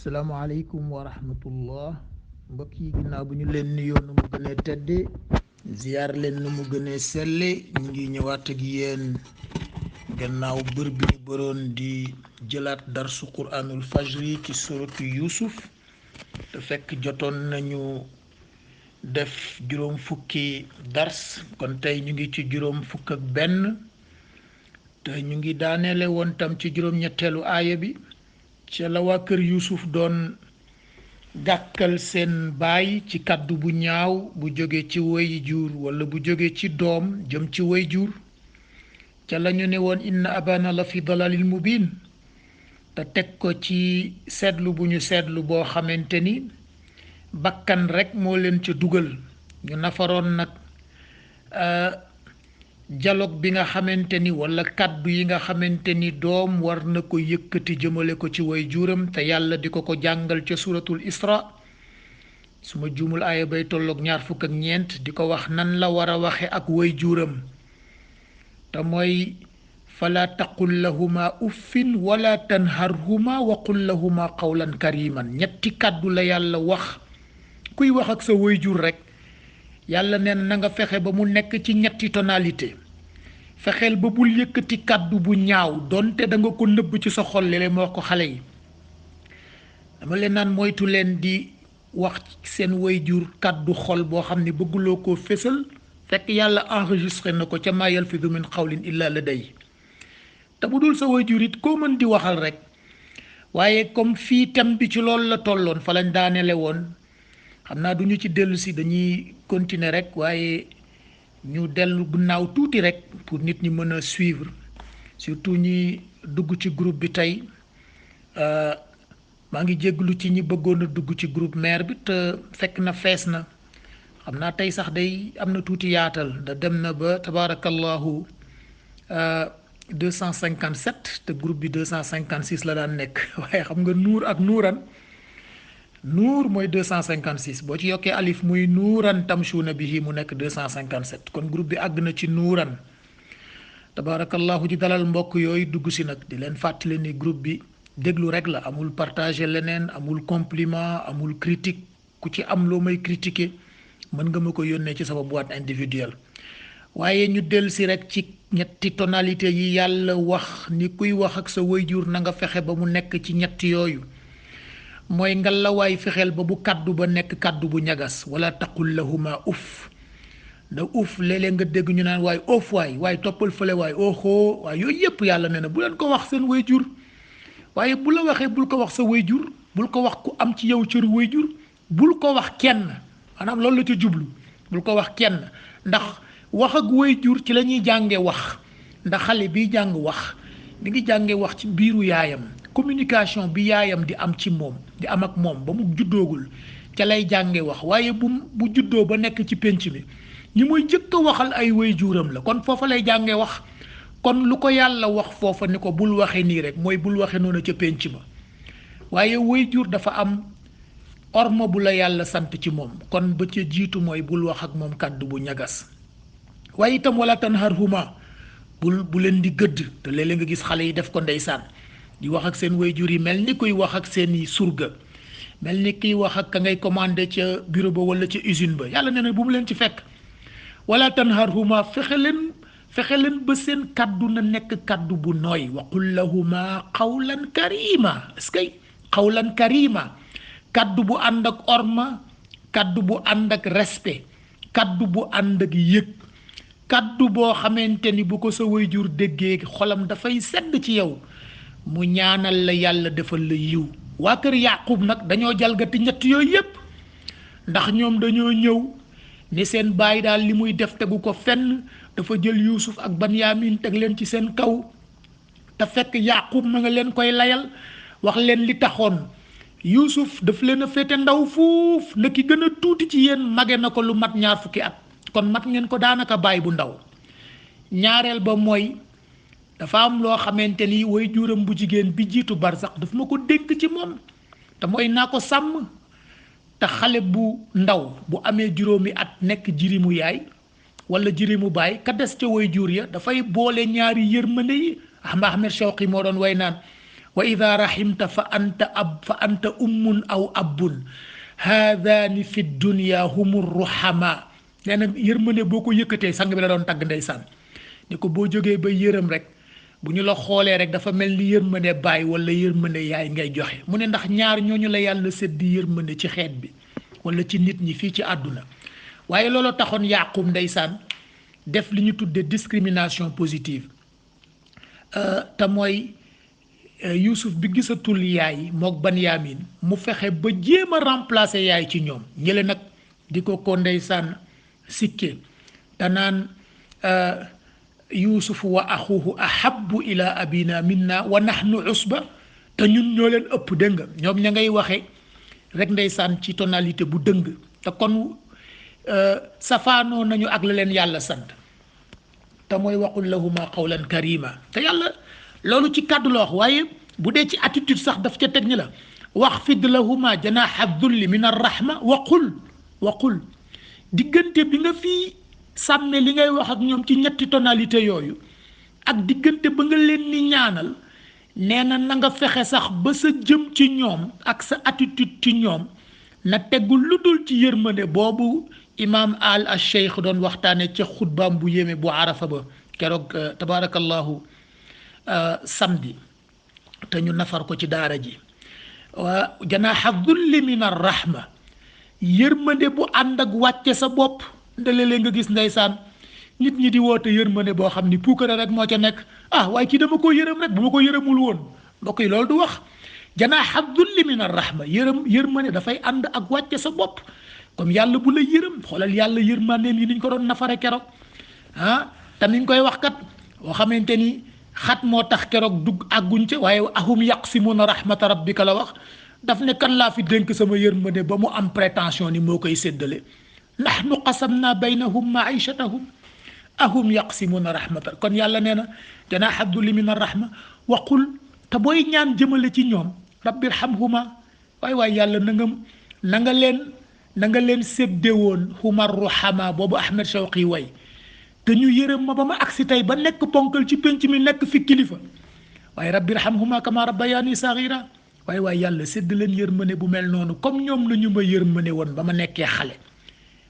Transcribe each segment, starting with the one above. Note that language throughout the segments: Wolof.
asalaamaaleykum wa rahmatullah mbokk yi ginnaaw bu ñu leen nuyoo nu mu gënee tedde ziyaar leen nu mu gënee selle ñu ngi ñëwaat ak yéen gannaaw bër bi ñu bëroon di jëlaat darsu quraanul fajri ci suratu Yuusuf te fekk jotoon nañu def juróom fukki dars kon tey ñu ngi ci juróom fukk ak benn te ñu ngi daaneele woon tam ci juróom ñetteelu aaya bi ca la waa kër Yuusuf doon gàkkal seen baay ci kàddu bu ñaaw bu jóge ci way jur wala bu jóge ci doom jëm ci way jur ca la ñu ne woon inna abana la fi dalalil mubin te teg ko ci seetlu bu ñu seetlu boo xamante ni bakkan rek moo leen ca dugal ñu nafaroon nag dialogue bi nga xamante ni wala kàddu yi nga xamante ni doom war na ko yëkkati jëmale ko ci way juram te yàlla di ko jàngal ca suratul Isra su ma juumul aaya bay tolloog ñaar fukk ak ñeent di ko wax nan la war a waxe ak way juram te mooy fala taqul lahuma uffin wala tanharhuma wa qul lahuma qawlan kariman ñetti kàddu la yàlla wax kuy wax ak sa way jur rek yàlla neen na nga fexe ba mu nekk ci ñetti tonalité fexeel ba bul yëkkati kàddu bu ñaaw donte da nga ko nëbb ci sa xol léeg-léeg ma wax ko xale yi dama leen naan moytu leen di wax seen wayjur kàddu xol boo xam ne bëgguloo koo fésal fekk yàlla enregistré na ko ca maa yalfidu min qawlin illa laday te bu dul sa wayjur it koo mën di waxal rek waaye comme fii thème bi ci loolu la tolloon fa lañ daanele woon xam naa du ñu ci dellu si dañuy continuer rek waaye ñu dellu gannaaw tuuti rek pour nit ñi mën a suivre surtout ñi dugg ci groupe bi tey maa ngi jégglu ci ñi bëggoon a dugg ci groupe mère bi te fekk na fees na xam naa tey sax day am na tuuti yaatal da dem na ba tabaarakallahu 257 te groupe bi 256 la daan nekk waaye xam nga nuur ak nuuran nuur mooy 256 boo ci yokkee alif muy nuuran tamshuuna bihi mu nekk 257 kon groupe bi àgg na ci nuuran tabaarakallahu di dalal mbokk yooyu dugg si nag di leen fàttali ni groupe bi déglu rek la amul partager leneen amul compliment amul critique ku ci am loo may critiquer mën nga ma ko yónnee ci sama boîte individuelle waaye ñu dellu si rek ci ñetti tonalité yi yàlla wax ni kuy wax ak sa wayjur na nga fexe ba mu nekk ci ñetti yooyu mooy ngalawaay fexeel ba bu kàddu ba nekk kàddu bu ñagas wala taqul lahuma uff da uff léeg-léeg nga dégg ñu naan waay off waay toppal fële waay oxoo waaye yooyu yëpp yàlla nee na bu leen ko wax seen wayjur waaye bu la waxee bul ko wax sa wayjur bul ko wax ku am ci yow cëru wayjur bul ko wax kenn maanaam loolu la ca jublu bul ko wax kenn ndax wax ak wayjur ci la ñuy jànge wax ndax xale bi jàng wax mi ngi jànge wax ci biiru yaayam communication bi yaayam di am ci moom di am ak moom ba mu juddoogul ca lay jànge wax waaye bu juddoo ba nekk ci pénc mi ñi muy jëkk a waxal ay wayjuram la kon foofa lay jànge wax kon lu ko yàlla wax foofa ni ko bul waxe nii rek mooy bul waxe noonu ca pénc ma waaye wayjur dafa am orma bu la yàlla sant ci moom kon ba ca jiitu mooy bul wax ak moom kàddu bu ñagas waaye itam wala tanharhuma bu leen di gëdd te léeg-léeg nga gis xale yi def ko ndeysaan di wax ak seen wayjur yi mel ni kuy wax ak seeni surga mel ni kiy wax ak ka ngay commandé ca bureau ba wala ca usine ba yàlla nee na bu mu leen ci fekk wala tanharhuma fexe leen ba seen kaddu na nekk kaddu bu nooy wa qul lahuma qawlan karima est-ce que qawlan karima kaddu bu ànd ak orma kaddu bu ànd ak respect kaddu bu ànd ak yëg kaddu boo xamante ni bu ko sa wayjur déggee xolam dafay sedd ci yow mu ñaanal la yàlla defal la yiw waa kër Yaqub nag dañoo jalgati ñett yooyu yépp ndax ñoom dañoo ñëw ni seen baay daal li muy def tegu ko fenn dafa jël Yuusuf ak Banyamin teg leen ci seen kaw te fekk Yaqub ma nga leen koy layal wax leen li taxoon Yuusuf daf leen a féete ndaw fuuf na ki gën a tuuti ci yéen mage na ko lu mat 20 fukki at kon mat ngeen ko daanaka baay bu ndaw ñaareel ba mooy dafa am loo xamante ni way juram bu jigéen bi jiitu barsax daf ma ko dénk ci moom te mooy naa ko sàmm te xale bu ndaw bu amee juróomi at nekk jirimu yaay wala jirimu baay ka des ca way jur ya dafay boole ñaari yërmande yi Ahmed Shawqi moo doon way naan wa ida rahimta fa anta ummun aw abbun haadaani fi dunya humu ruhama nee na yërmande boo ko yëkkatee sang bi la doon tagg ndeysaan ni ko boo jógee ba yërëm rek bu ñu la xoolee rek dafa mel ni yërmande baay wala yërmande yaay ngay joxe mu ne ndax ñaar ñooñu la yàlla séddi yërmande ci xeet bi wala ci nit ñi fii ci àdduna waaye loolu taxoon Yaaqub ndeysaan def li ñu tuddee discrimination positive te mooy Yuusuf bi gisatul yaay mook Banyamin mu fexe ba jéem a remplacer yaay ci ñoom ñële nag di ko ndeysaan sikke te naan Yuusuf wa axuhu ahabbu ila abina minna wa nahnu usba te ñun ñoo leen ëpp dégg nga ñoom ña ngay waxe rek ndeysaan ci tonalité bu dëng te kon safaanoo nañu ak la leen yàlla sant te mooy waqul lahuma qawlan karima te yàlla loolu ci kàddu la wax waaye bu dee ci attitude sax daf ca teg ni la waxfid lahuma janaha dulli min arrahma waqul diggante bi nga fii sàmme li ngay wax ak ñoom ci ñetti tonalité yooyu ak diggante ba nga leen ni ñaanal nee na na nga fexe sax ba sa jëm ci ñoom ak sa attitude ci ñoom na teggul lu dul ci yërmande boobu imaam al cheikh doon waxtaane ca xutbaam bu yéeme bu arafa ba keroog tabarakallahu samedi te ñu nafar ko ci daara ji wa janaaxa dulli min arrahma yërmande bu ànd ak wàcce sa bopp ndalelee nga gis ndeysaan nit ñi di woote yërmande boo xam ni puukare rek moo ca nekk waaye kii dama ko yërëm rek bu ma ko yërëmul woon mbokk yi loolu du wax janaaxa dulli min arrahma yërmande dafay ànd ak wàcce sa bopp comme yàlla bu la yërëm xoolal yàlla yërmandeem yi niñ ko doon nafare keroog te niñ koy wax kat boo xamante ni xat moo tax keroog dugg àgguñ ca waaye ahum yaqsimuna rahmata rabbika la wax daf ne kan laa fi dénk sama yërmande ba mu am prétention ni moo koy séddale nahnu qasamna baynahum maichatahum ahum yaqsimuna rahmata kon yàlla nee na janaaha dulli min arrahma waqul te booy ñaan jëmale ci ñoom rabbi irhamhuma waay yàlla na nga leen sédde woon humar ruhama boobu Ahmed Shawqi way te ñu yërëm ma ba ma agsi tey ba nekk ponkal ci penc mi nekk fi kilifa waaye rabbi irhamhuma kama rabbayani saghira waay yàlla sédd leen yërmande bu mel noonu comme ñoom la ñu ma yërmande woon ba ma nekkee xale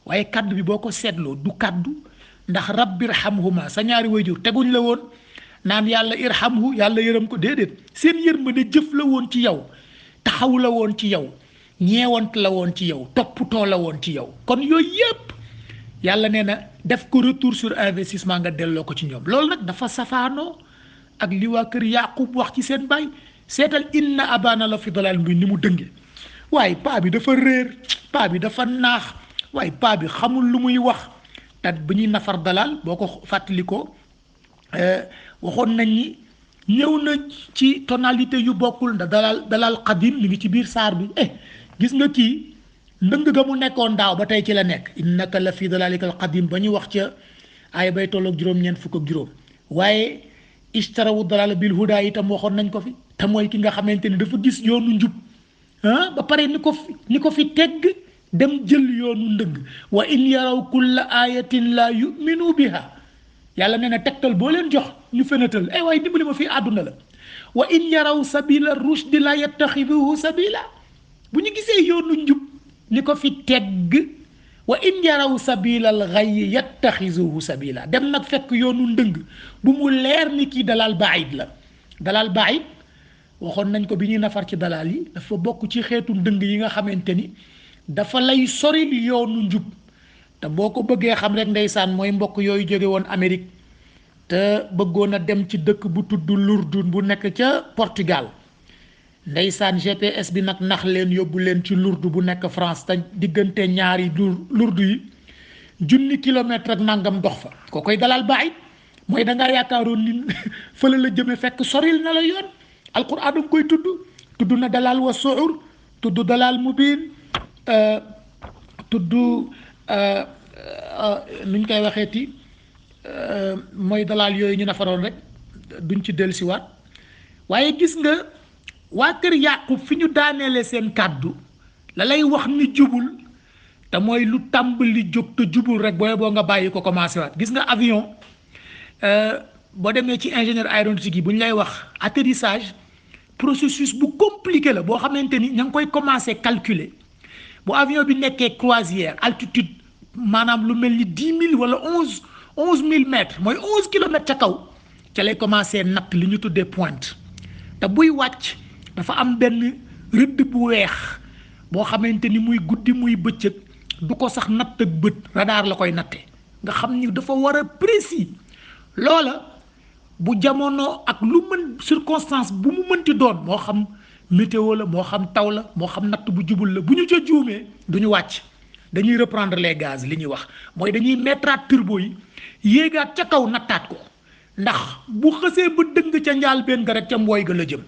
waaye kaddu bi boo ko seetloo du kaddu ndax rabbi irhamhuma sa ñaari wayjur teguñ la woon naan yàlla irhamhu yàlla yërëm ko déedéet seen yërmande jëf la woon ci yow taxaw la woon ci yow ñeewant la woon ci yow toppatoo la woon ci yow kon yooyu yépp yàlla nee na def ko retour sur investissement nga delloo ko ci ñoom loolu nag dafa safaanoo ak li waa kër Yaaqub wax ci seen baay seetal inna abana la fi dalal mbi ni mu dënge waaye paa bi dafa réer paa bi dafa naax waaye paa bi xamul lu muy wax te bu ñuy nafar dalal boo ko fàttalikoo waxoon nañ ni ñëw na ci tonalité yu bokkul ndax dalal qadim mi ngi ci biir saar bi gis nga kii ndëng ga mu nekkoon daaw ba tey ci la nekk innaka la fi dalalika al qadim ba ñu wax ca ay bay tolloog juróom-ñeent fukk ak juróom waaye ishtarawu dalala bil huda itam waxoon nañ ko fi te mooy ki nga xamante ni dafa gis yoonu njub ba pare ni ko fi tegg dem jël yoonu ndëgg wa in yaraw kulla ayatin la yuminu biha yàlla nee na tegtal boo leen jox ñu fenatal waaye dimbali ma fii àdduna la wa in yaraw sabila rushdi la yattaxiduhu sabila bu ñu gisee yoonu njub ni ko fi tegg wa in yaraw sabila al ghayyi yattaxiduhu sabila dem nag fekk yoonu ndëng bu mu leer ni kii dalal baid la dalal baid waxoon nañ ko bi ñuy nafar ci dalal yi dafa bokk ci xeetu ndëng yi nga xamante ni dafa lay soril yoonu njub te boo ko bëggee xam rek ndeysaan mooy mbokk yooyu jóge woon Amérique te bëggoon a dem ci dëkk bu tudd Lourdes bu nekk ca Portugal ndeysaan GPS bi nag nax leen yóbbu leen ci Lourdes bu nekk France te diggante ñaari Lourdes yi 1,000 kilomètre ak nangam dox fa koo koy dalal baay mooy da ngaa yaakaaroon ni fële la jëme fekk soril na la yoon alquran danga koy tudd na dalal wa suur tudd dalal mubin tudd nuñ koy waxeeti mooy dalal yooyu ñu nafaroon rek duñ ci dellusiwaat waaye gis nga waa kër Yaaqub fi ñu daaneele seen kàddu la lay wax ni jubul te mooy lu tàmbali jóg te jubul rek boo nga bàyyi ko commencé waat gis nga avion boo demee ci ingénieur aéronautique yi bu ñu lay wax atterrissage processus bu compliqué la boo xamante ni ña ngi koy commencé calculer bu avion bi nekkee croisière altitude maanaam lu mel ni 10 000 wala 11 000 mètres mooy 11 kilomètres ca kaw ca lay commencé natt li ñu tuddee pointe te buy wàcc dafa am benn rëdd bu weex boo xamante ni muy guddi muy bëccëg du ko sax natt ak bët radar la koy natte nga xam ni dafa war a précis loola bu jamono ak lu mën circonstance bu mu mënti doon moo xam météo la moo xam taw la moo xam natt bu jubul la bu ñu ca juumee du ñu wàcc dañuy reprendre les gaz li ñuy wax mooy dañuy mettraat turbo yi yéegaat ca kaw nattaat ko ndax bu xësee ba dëng ca njaal benn ga rek ca mbooy ga la jëm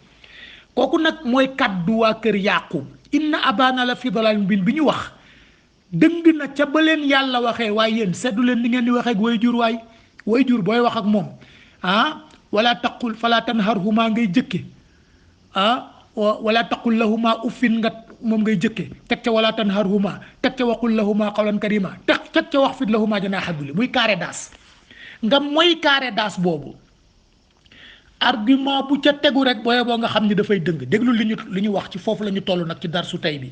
kooku nag mooy kàddu waa kër Yaaqub inna abana la fi dalal mbin bi ñu wax dëng na ca ba leen yàlla waxee waaye yéen seddu leen ni ngeen di waxee ak wayjur wayjur booy wax ak moom wala taqul fala tanharhuma ngay jëkke wala taqul lahuma uffin nga moom ngay jëkke teg ca wala tanharhuma teg ca waqul lahuma qawlan karima teg ca wax fit lahuma janaaha dulli muy carré d'as nga mooy carré d'as boobu argument bu ca tegu rek booye boo nga xam ni dafay dëng déglu li ñu wax ci foofu la ñu toll nag ci darsu tey bi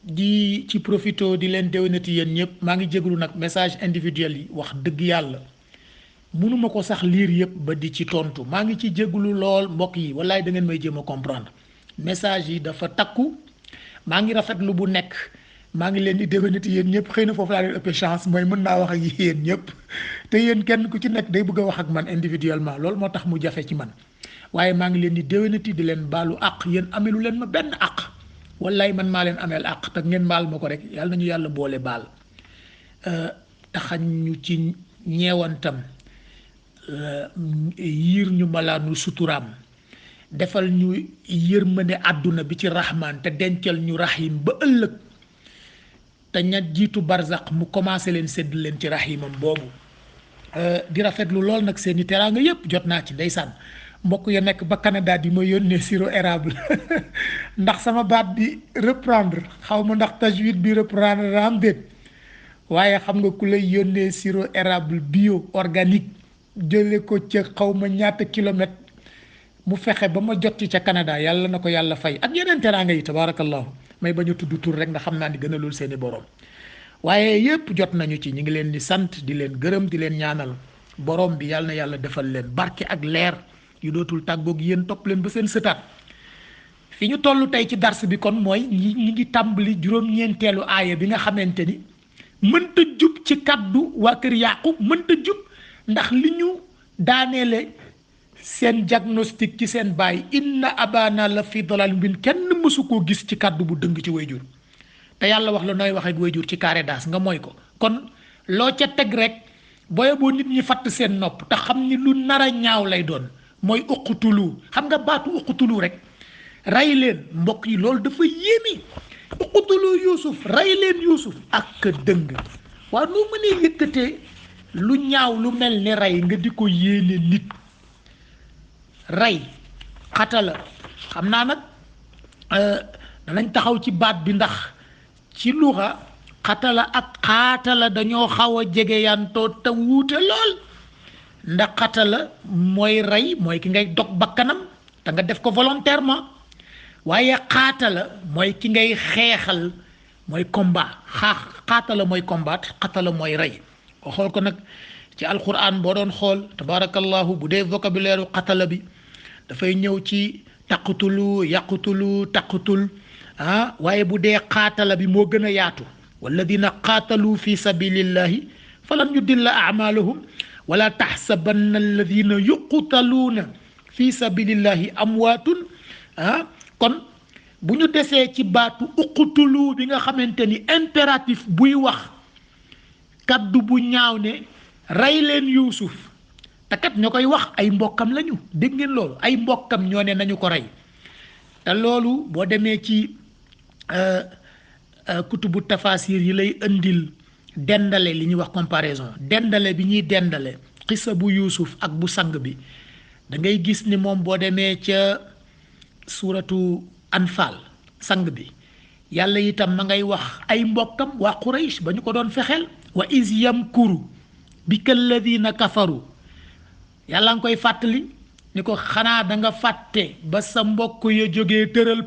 di ci profito di leen déwénati yéen ñëpp maa ngi jéglu nag message individuel yi wax dëgg yàlla mënuma ko sax liir yëpp ba di ci tontu maa ngi ci jéglu lool mbokk yi wallaay da ngeen may jéem a comprendre message yi dafa takku maa ngi rafetlu bu nekk maa ngi leen di déwénati yéen ñëpp xëy na foofu laa leen ëppee chance mooy mën naa wax ak yéen ñëpp te yéen kenn ku ci nekk day bëgg a wax ak man individuellement loolu moo tax mu jafe ci man waaye maa ngi leen di déwénati di leen baalu àq yéen amelu leen ma benn àq wallaay man maa leen ameel àq te ngeen baal ma ko rek yàlla nañu yàlla boole baal taxañ ñu ci ñeewantam yiir ñu malaanu suturaam defal ñu yërmande àdduna bi ci rahmaan te dencal ñu rahim ba ëllëg te ña jiitu barzaq mu commencé leen sédd leen ci rahimam boobu di rafetlu lool nag seeni teraanga yépp jot naa ci ndeysaan mbokk ya nekk ba Canada di ma yónnee sirop érable ndax sama baat bi reprendre xaw ma ndax tajwid bi reprendre am déet waaye xam nga ku lay yónnee sirop érable bio organique jële ko ca xaw ma ñaata kilomètre mu fexe ba ma jot ci ca Canada yàlla na ko yàlla fay ak yeneen teraanga yi tabaarakallahu may bañ a tudd tur rek ndax xam naa ni gën a lool seeni borom waaye yépp jot nañu ci ñu ngi leen di sant di leen gërëm di leen ñaanal borom bi yàlla na yàlla defal leen barke ak leer yu dootul tàggoog yéen topp leen ba seen sëtaat fi ñu toll tey ci dars bi kon mooy ñi ngi tàmbali juróom-ñeenteelu aaya bi nga xamante ni mënta jub ci kaddu waa kër Yaaqub mënta jub ndax li ñu daaneele seen diagnostic ci seen baay inna abana la fi dalal mbin kenn mësu koo gis ci kaddu bu dëng ci wayjur te yàlla wax la nooy wax ak wayjur ci carré d'as nga mooy ko kon loo ca teg rek booye boo nit ñi fatt seen nopp te xam ni lu nar a ñaaw lay doon mooy uqutulu xam nga baatu uqutulu rek rey leen mbokk yi loolu dafa yéemi uqutulu Yuusuf rey leen Yuusuf ak dëng waaw noo mënee yëkkatee lu ñaaw lu mel ni rey nga di ko yéene nit rey xatala xam naa nag danañ taxaw ci baat bi ndax ci luxa xatala ak xaatala dañoo xaw a jege yantoo te wuute lool ndax xatala mooy rey mooy ki ngay dog bakkanam te nga def ko volontairement waaye xaatala mooy ki ngay xeexal mooy combat xaatala mooy combat xatala mooy rey ko xool ko nag ci alquran boo doon xool tabarakallahu bu dee vocabulaire xatala bi dafay ñëw ci taqutulu yaqutulu taqutul waaye bu dee xaatala bi moo gën a yaatu walladina qaatalu fi sabilillahi falan yudilla amalahum wala taxsabanna alladina yuqtaluuna fi sabilillahi amwaatun kon bu ñu desee ci baatu uqtulu bi nga xamante ni impératif buy wax kaddu bu ñaaw ne rey leen Yuusuf te kat ñoo koy wax ay mbokkam lañu dégg ngeen loolu ay mbokkam ñoo ne nañu ko rey te loolu boo demee ci kutubu tafasir yi lay indil dendale li ñuy wax comparaison dendale bi ñuy dendale xisa bu Yuusuf ak bu sang bi da ngay gis ni moom boo demee ca suuratu Anfal sang bi yàlla itam ma ngay wax ay mbokkam waa Quraysh ba ñu ko doon fexeel wa is yamkuru bika alladina kafaru yàlla nga koy fàttali ni ko xanaa da nga fàtte ba sa mbokk ya jógee tëral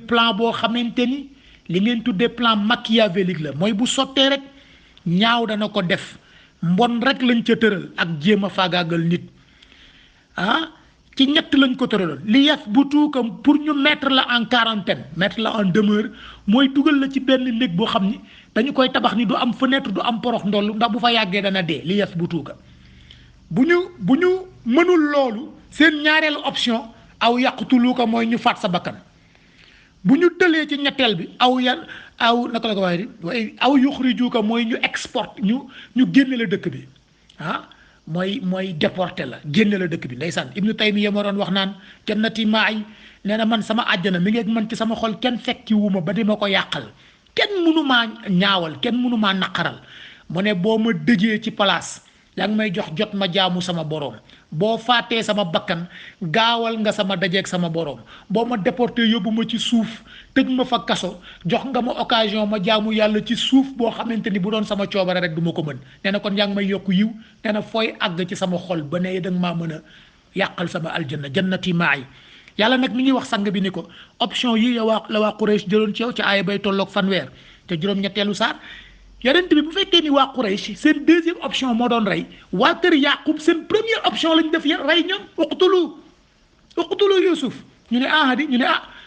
plan boo xamante ni li ngeen tuddee plan machiavélique la mooy bu sottee rek ñaaw dana ko def mbon rek lañ ca tëral ak jéem a faagaagal nit ci ñett lañ ko tëraloon li yasbutuuka pour ñu mettre la en quarantaine mettre la en demeure mooy dugal la ci benn néeg boo xam ni dañu koy tabax ni du am fenêtre du am porox ndoll ndax bu fa yàggee dana dee li yasbutuuka bu ñu mënul loolu seen ñaareelu option aw yaqtuluuka mooy ñu faat sa bakkan bu ñu tëlee ci ñetteel bi aw naka la ko waxee di aw yuxrijuuka mooy ñu export ñu génne la dëkk bi mooy déporté la génne la dëkk bi ndeysaan Ibnu Taymiya moo doon wax naan jannati maay nee na man sama àjjana mi ngi man ci sama xol kenn fekki wu ma ba di ma ko yàqal kenn mënu maa ñaawal kenn mënu maa naqaral mu ne boo ma dëjee ci place yaa ngi may jox jot ma jaamu sama boroom boo faatee sama bakkan gaawal nga sama dajeeg sama boroom boo ma déporté yóbbu ma ci suuf tëj ma fa kaso jox nga ma occasion ma jaamu yàlla ci suuf boo xamante ni bu doon sama coobare rek du ma ko mën nee na kon yaa ngi may yokk yiw nee na fooy àgg ci sama xol ba ne danga maa mën a yàqal sama aljanna jannati maay yàlla nag mi ngi wax sang bi ni ko option yi la waa Quraysh jëloon ci yow ci aaya bay tolloog fanweer te juróom-ñetteelu saar yonent bi bu fekkee ni waa Quraysh seen deuxième option moo doon rey waa kër Yaqub seen première option lañ def rey ñoom uqtulu Yusuf ñu ne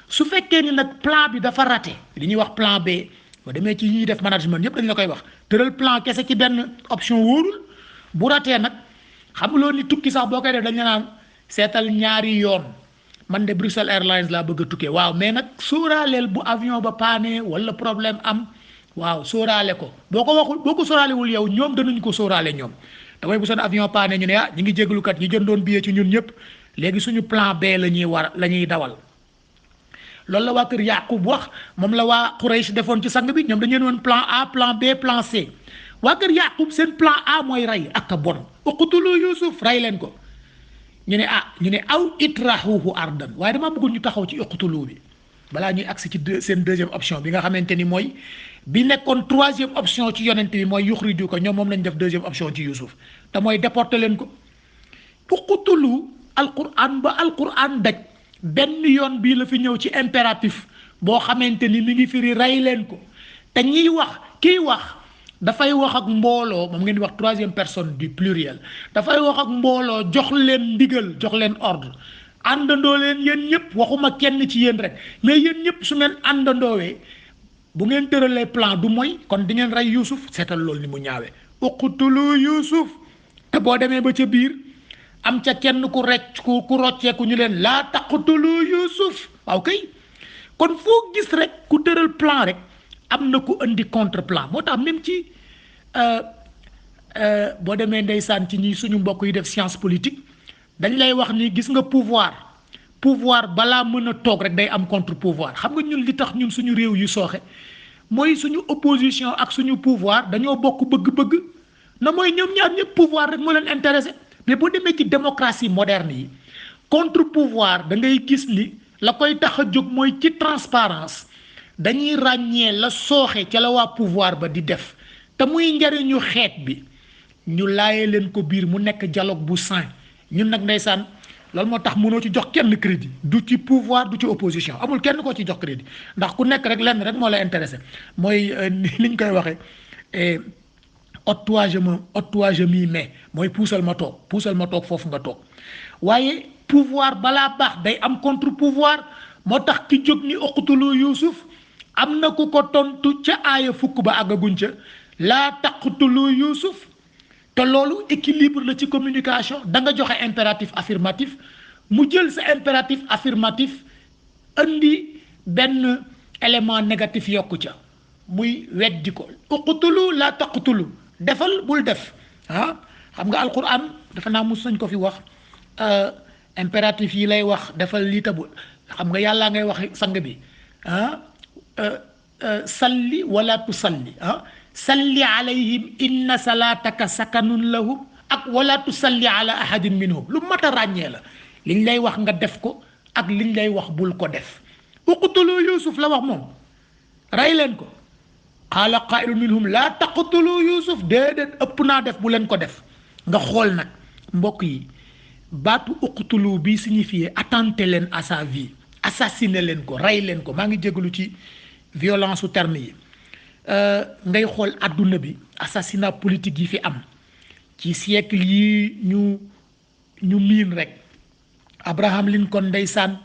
su fekkee ni nag plan bi dafa raté li ñuy wax plan B boo demee ci ñuy def management yëpp dañ la koy wax tëral plan kese ci benn option wóorul bu raté nag xamuloo ni tukki sax boo koy def dañ la naan seetal ñaari yoon man de Bruxelles Airlines laa bëgg a tukkee waaw mais nag sóoraaleel bu avion ba paane wala problème am waaw sóoraale ko boo ko sóoraalewul yow ñoom danañ ko sóoraale ñoom damay bu seen avion paane ñu ne ñi ngi jéglukat ñi jëndoon billet ci ñun ñëpp léegi suñu plan B la ñuy dawal loolu la waa kër Yaqub wax moom la waa Quraysh defoon ci sang bi ñoom dañu woon plan A plan B plan C waa kër Yaqub seen plan A mooy rey ak a bon uqtulu Yusuf rey leen ko ñu ne aw itrahuhu ardan waaye damaa bëggoon ñu taxaw ci uqtulu bi balaa ñuy agsi ci seen deuxième option bi nga xamante ni mooy bi nekkoon troisième option ci yonent bi mooy yuxriju ko ñoom moom lañ def deuxième option ci Yusuf te mooy déporté leen ko uqtulu alquran ba alquran daj benn yoon bii la fi ñëw ci impératif boo xamante ni mi ngi firi rey leen ko te kiy wax dafay wax ak mbooloo moom ngeen di wax troisième personne du pluriel dafay wax ak mbooloo jox leen ndigal jox leen ordre àndandoo leen yéen ñëpp waxuma kenn ci yéen rek mais yéen ñëpp su ngeen àndandoowee bu ngeen tëralee plan du mooy kon di ngeen rey Yusuf seetal loolu ni mu ñaawee uqtulu Yusuf te boo demee ba ca biir am ca kenn ku rocceeku ñu leen laa taqtulu Yusuf waaw kay kon foo gis rek ku tëral plan rek am na ku indi contre plan moo tax même ci boo demee ndeysaan ci ñi suñu mbokk yi def science politique dañ lay wax ni gis nga pouvoir balaa mën a toog rek day am contre pouvoir xam nga ñun li tax ñun suñu réew yu sooxe mooy suñu opposition ak suñu pouvoir dañoo bokk bëgg-bëgg na mooy ñoom ñaar ñëpp pouvoir rek moo leen intéressé mais boo demee ci démocratie moderne yi contre pouvoir da ngay gis ni la koy tax a jóg mooy ci transparence dañuy ràññee la sooxe ca la waa pouvoir ba di def te muy njariñu xeet bi ñu laayee leen ko biir mu nekk dialogue bu sain ñun nag ndeysaan loolu moo tax mënoo ci jox kenn crédit du ci pouvoir du ci opposition amul kenn koo ci jox crédit ndax ku nekk rek lenn rek moo la intéressé mooy li ñu koy waxee ôte-toi je m'y mets mooy puusal ma toog foofu nga toog waaye pouvoir balaa baax day am contre pouvoir moo tax ki jóg ni uqtulu Yusuf am na ku ko tontu ca aaya fukk ba àggaguñ ca laa taqtulu Yusuf te loolu équilibre la ci communication da nga joxe impératif affirmatif mu jël sa impératif affirmatif andi benn élément négatif yokku ca muy weddi ko uqtulu laa taqtulu defal bul def xam nga alquran dafa naa mus nañ ko fi wax impératif yi lay wax defal lii tabul xam nga yàllaa ngay wax sang bi salli wala tusalli salli alayhim inna salataka sakanun lahum ak wala tusalli ala ahadin minhum lu mat a ràññee la liñ lay wax nga def ko ak liñ lay wax bul ko def uqtulu Yusuf la wax moom rey leen ko qaala qaa'ilun minhum laa taqtulu Yusuf déedéet ëpp naa def bu leen ko def nga xool nag mbokk yi baatu uqtulu bi signifie attenter leen à sa vie assassiner leen ko rey leen ko maa ngi jégalu ci violence su terme yi ngay xool àdduna bi assassinat politique yi fi am ci siècle yi ñu miin rek Abraham Lincoln ndeysaan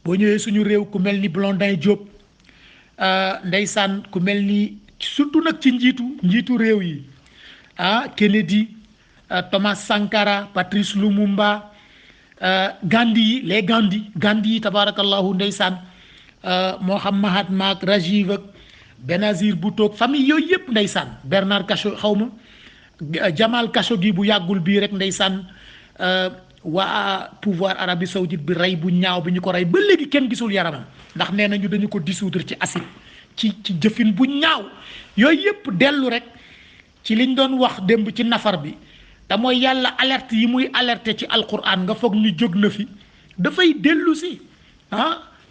boo ñëwee suñu réew ku mel ni Blondin Diop ndeysaan ku mel ni surtout nag ci njiitu réew yi Kennedy Thomas Sankara Patrice Lumumba Gandhi yi les Gandhi yi tabarakallahu ndeysaan moo xam Mahatma ak Rajiv ak Benazir Bhutto famille yooyu yëpp ndeysaan Bernard Khashoggi Jamal Khashoggi bu yàggul bii rek ndeysaan waa pouvoir Arabie Saoudite bi rey bu ñaaw bi ñu ko rey ba léegi kenn gisul yaramam ndax nee nañu dañu ko dissoudre ci acide ci jëfin bu ñaaw yooyu yëpp dellu rek ci liñ doon wax démb ci nafar bi te mooy yàlla alerte yi muy alerté ci alquran nga foog ni jóg na fi dafay dellu si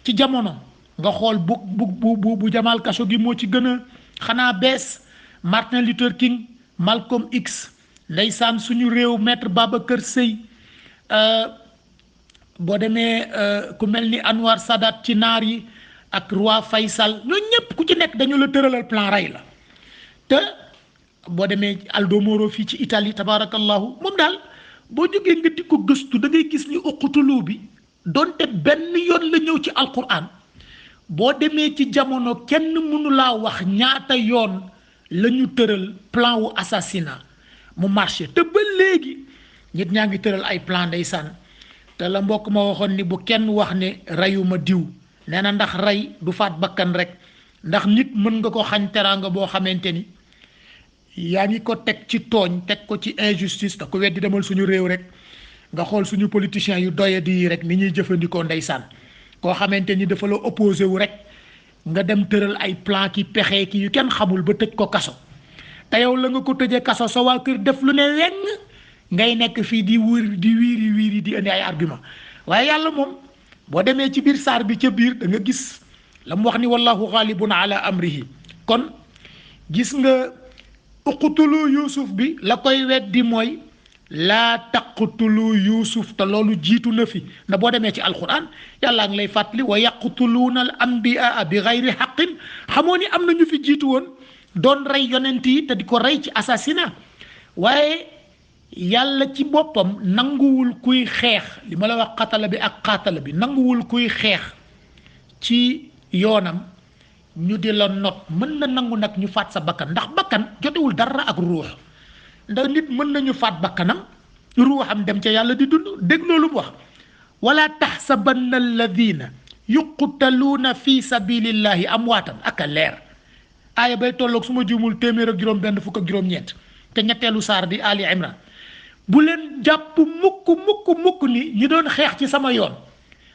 ci jamono nga xool bu Jamal Khashoggi moo ci gën a xanaa bees Martin Luther King Malcolm X ndeysaan suñu réew maître Babacar Sèye boo demee ku mel ni Anwar Sadat ci naar yi ak roi Faysal ñooñu ñëpp ku ci nekk dañu la tëralal plan rey la te boo demee Aldo Moro fii ci Italie tabarakallahu moom daal boo jógee nga di ko gëstu da ngay gis ni uqtulu bi donte benn yoon la ñëw ci alquran boo demee ci jamono kenn mënu laa wax ñaata yoon la ñu tëral plan wu assassinat mu marché te ba léegi nit ñaa ngi tëral ay plan ndeysaan te la mbokk ma waxoon ni bu kenn wax ne reyuma diw nee na ndax rey du faat bakkan rek ndax nit mën nga ko xañ teraanga boo xamante ni yaa ngi ko teg ci tooñ teg ko ci injustice te ko weddi demal suñu réew rek nga xool suñu politiciens yu doye di rek ni ñuy jëfandikoo ndeysaan koo xamante ni dafa la opposé wu rek nga dem tëral ay plan ki pexe ki yu kenn xamul ba tëj ko kaso te yow la nga ko tëjee kaso sa waa kër def lu ne weng ngay nekk fii di wiiri di indi ay argument waaye yàlla moom boo demee ci biir saar bi ca biir da nga gis la mu wax ni wallahu ghalibun ala amrihi kon gis nga uqtulu Yuusuf bi la koy weddi mooy laa taqtulu Yuusuf te loolu jiitu na fi na boo demee ci alquran yàlla ngi lay fàttali wa yaqtuluuna al anbiyaa bi gayri xaqin xamoo ni am na ñu fi jiitu woon doon rey yonent yi te di ko rey ci assassinat waaye yàlla ci boppam nanguwul kuy xeex li ma la wax xatala bi ak xaatala bi nanguwul kuy xeex ci yoonam ñu di la not mën na nangu nag ñu faat sa bakkan ndax bakkan jotewul dara ak ruux ndax nit mën nañu faat bakkanam ruuxam dem ca yàlla di dund dégg loolu mu wax wala taxsabanna alladina yuqtaluuna fi sabilillahi amwaatan ak a leer aaya bay tolloog su ma juumul téeméer ak juróom benn fukk ak juróom-ñeent te ñetteelu saar di Ali Imran bu leen jàpp mukk ni ñi doon xeex ci sama yoon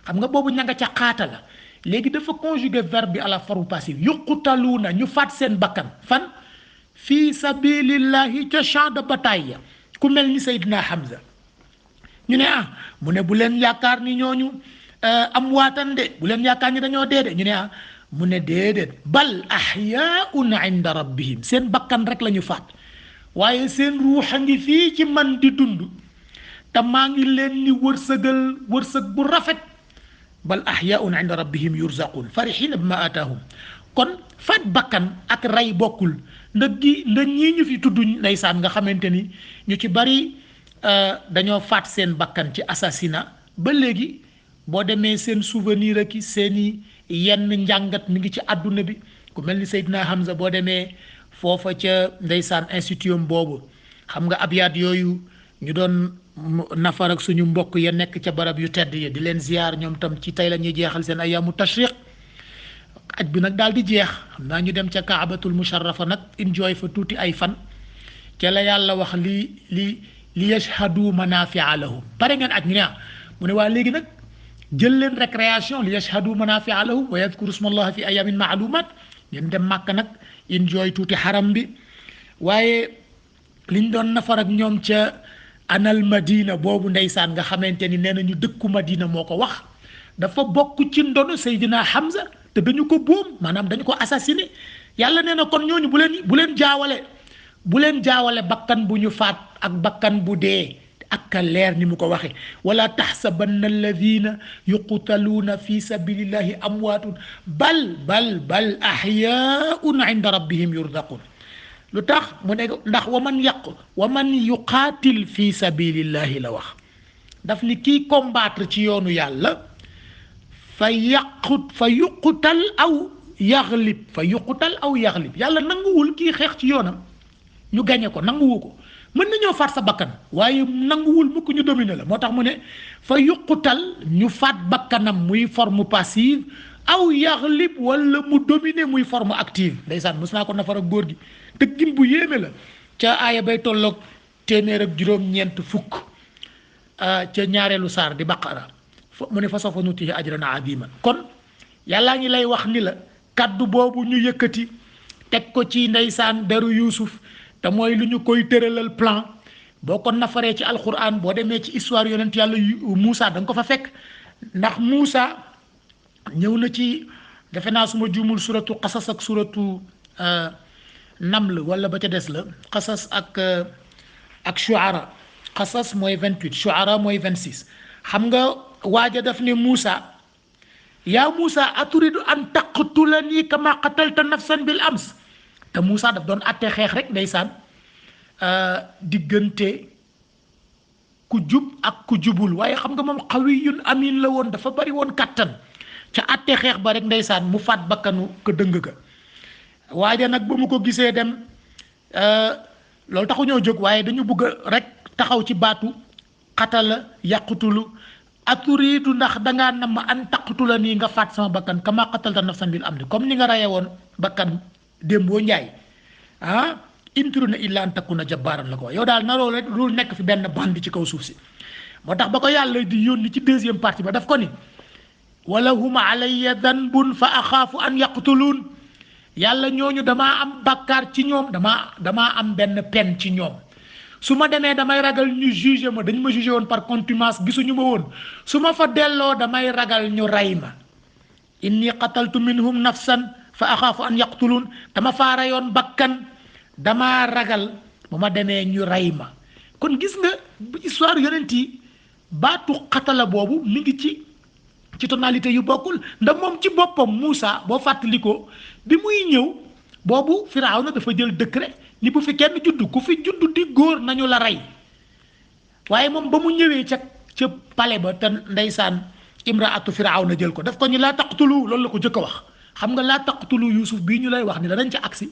xam nga boobu ña nga ca xaata la léegi dafa conjuguer verbe bi à la forme passive yuqtaluuna ñu faat seen bakkan fan fii sabilillahi ca champ de bataille ya ku mel ni Seydina Hamza ñu ne mu ne bu leen yaakaar ni ñooñu am waatan de bu leen yaakaar ni dañoo dee de ñu ne mu ne déedéet bal ahyaun inda rabbihim seen bakkan rek la ñu faat waaye seen ruux a ngi fii ci man di dund te maa ngi leen ni wërsëg bu rafet bal ahyaun inda rabbihim yurzaqun farihina bima ataahum kon faat bakkan ak rey bokkul ndax ñii ñu fi tudd ndeysaan nga xamante ni ñu ci bari dañoo faat seen bakkan ci assassinat ba léegi boo demee seen souvenir ak seeni yenn njàngat mi ngi ci àdduna bi ku mel ni Seydina Hamza boo demee foofa ca ndeysaan institut boobu xam nga abyaat yooyu ñu doon nafar ak suñu mbokk ya nekk ca barab yu tedd ya di leen ziyaar ñoom tam ci tey la ñuy jeexal seen ayaamu tashriq aj bi nag daal di jeex xam naa ñu dem ca kaabatul musharrafa nag enjoy fa tuuti ay fan ca la yàlla wax li yashhadu manafia lahum pare ngeen aj ñu ne mu ne waa léegi nag jël leen récréation li yashhadu manafia lahum wa yadkuru smallaha fi ayamin maalumat ngeen dem màkk nag enjoy tuuti xaram bi waaye liñ doon nafar ak ñoom ca anal madina boobu ndeysaan nga xamante ni nee nañu dëkku madina moo ko wax dafa bokk ci ndono Seydina Hamza te dañu ko boom maanaam dañu ko assassiné yàlla nee na kon ñooñu bu leen jaawale bakkan bu ñu faat ak bakkan bu dee ak leer ni mu ko waxe wala taxsabanna alladina yuqtaluuna fi sabilillahi amwaatun bal ahyaun inda rabbihim yurzaqun lu tax mu ne ndax wa man yuqaatil fi sabilillahi la wax daf ni kii combattre ci yoonu yàlla fa yuqtal aw yaxlib yàlla nanguwul kii xeex ci yoonam ñu gañe ko nanguwu ko mën nañoo faat sa bakkan waaye nanguwul mukk ñu dominer la moo tax mu ne fa yuqtal ñu faat bakkanam muy forme passive aw yaxlib wala mu dominer muy forme active ndeysaan mos naa ko nafar ak góor gi tëggin bu yéeme la ca aaya bay tolloog téeméer ak juróom-ñeent fukk ca ñaareelu saar di baqara mu ne fa sawfa nutihi ajran aziman kon yàllaa ngi lay wax ni la kaddu boobu ñu yëkkati teg ko ci ndeysaan deru yuusuf te mooy lu ñu koy tëralal plan boo ko nafaree ci alquran boo demee ci histoire yonent yàlla Moussa da nga ko fa fekk ndax Moussa ñëw na ci defe naa suma juumul suratu xasas ak suratu naml wala ba ca des la xasas ak shuara xasas mooy 28 shuara mooy 26 xam nga waaja daf ne Moussa yaa Moussa aturidu an taqtulani kama qatalta nafsan bil ams te Moussa daf doon atte xeex rek ndeysaan diggante ku jub ak ku jubul waaye xam nga moom xawiyun amin la woon dafa bari woon kattan ca atte xeex ba rek ndeysaan mu faat bakkanu ko dëng ga waaja nag ba mu ko gisee dem loolu taxu ñoo jóg waaye dañu bëgg rek taxaw ci baatu xatala yàqutulu aturidu ndax dangaa nam ma an taqtula nii nga faat sama bakkan kama qatalta nafsan bil amdi comme ni nga raye woon bakkan démboo njaay in turina illa an takuna jabbaaran la ko yow daal naroo rek lu nekk fi benn bandi ci kaw suuf si moo tax ba ko yàlla di yónni ci deuxième partie ba daf ko ni wala hum alayya danbun fa axaafu an yaqtuluun yàlla ñooñu damaa am bàkkaar ci ñoom damaa am benn peine ci ñoom su ma demee damay ragal ñu jugé ma dañ ma jugé woon par contumace gisuñu ma woon su ma fa delloo damay ragal ñu rey ma inni qataltu minhum nafsan fa axaafu an yaqtuluun dama faa reyoon bakkan damaa ragal bu ma demee ñu rey ma kon gis nga histoire yonent yi baatu xatala boobu mi ngi ci tonalité yu bokkul ndax moom ci boppam Moussa boo fàttalikoo bi muy ñëw boobu Firawna dafa jël décret ni bu fi kenn juddu ku fi juddu di góor nañu la rey waaye moom ba mu ñëwee ca palais ba te ndeysaan imraatu Firawna jël ko daf ko ñu laa taqtulu loolu la ko jëkk a wax xam nga laa taqtulu Yuusuf bii ñu lay wax ni danañ ca agsi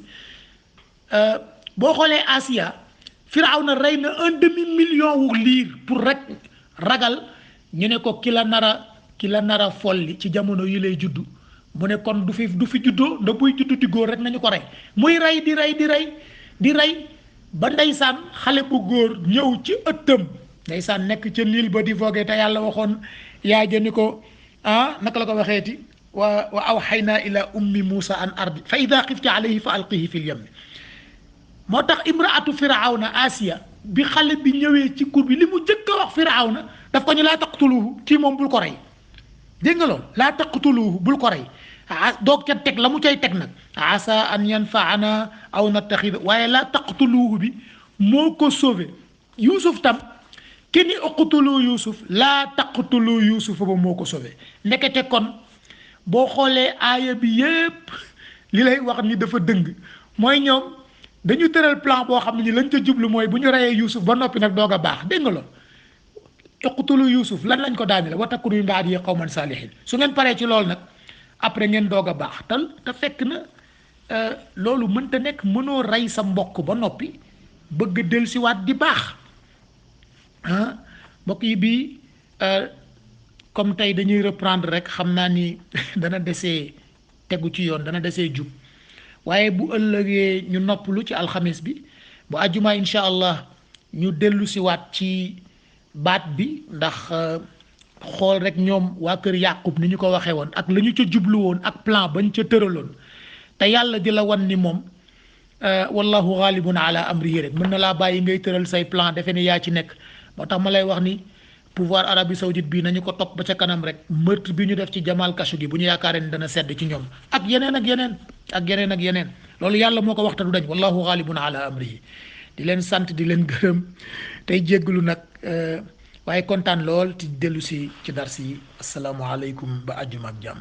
boo xoolee Asiya Firawna rey na 1/2 million wu liir pour rek ragal ñu ne ko ki la nara folli ci jamono yi lay juddu mu ne kon du fi juddoo nda buy juddu di góor rek nañu ko rey muy rey di rey ba ndeysaan xale bu góor ñëw ci ëttam ndeysaan nekk ca niil ba di vogué te yàlla waxoon yaa jëni ko naka la ko waxeeti wa awxaynaa ila ummi Muusa an ardi fa ida xifti alayhi fa alqihi fil yammi moo tax imraatu Firawna Asiya bi xale bi ñëwee ci kur bi li mu jëkk a wax Firawna daf ko ñu laa taqtuluhu kii moom bul ko rey dégg nga loolu laa taqtuluhu bul ko rey doog ca teg la mu cay teg nag asa an yanfaana aw nattaxida waaye laa taqtuluhu bi moo ko sauvé Yuusuf tam ki ni uqtulu Yuusuf laa taqtulu Yuusuf ba moo ko sauvé ndekete kon boo xoolee aaya bi yépp li lay wax ni dafa dëng mooy ñoom dañu tëral plan boo xam ne ni lañ ca jublu mooy bu ñu reyee Yuusuf ba noppi nag doog a baax dégg nga loolu uqtulu Yuusuf lan lañ ko daani la wa takunu min ba'dihi qawman saalihin su ngeen paree ci loolu nag après ngeen doog a baax te fekk na loolu mënta nekk mënoo rey sa mbokk ba noppi bëgg dellusiwaat di baax mbokk yi bii comme tey dañuy reprendre rek xam naa ni dana desee tegu ci yoon dana desee jub waaye bu ëllëgee ñu noppalu ci alxamis bi bu àjjuma incha allah ñu dellusiwaat ci baat bi ndax xool rek ñoom waa kër Yaqub ni ñu ko waxee woon ak la ñu ca jublu woon ak plan bañ ca tëraloon te yàlla di la wan ni moom wallahu ghalibun ala amrihi rek mën na laa bàyyi ngay tëral say plan defe ne yaa ci nekk moo tax ma lay wax ni pouvoir Arabie Saoudite bii nañu ko topp ba ca kanam rek meurtre bi ñu def ci Jamal Khashoggi bu ñu yaakaaree ni dana sedd ci ñoom ak yeneen loolu yàlla moo ko waxta du dañ wallahu ghalibun ala amrihi di leen sant di leen gërëm tey jégglu nag waaye kontaan lool ci dellu si ci dars yi asalaamualeykum ba àjjuma ak jàmm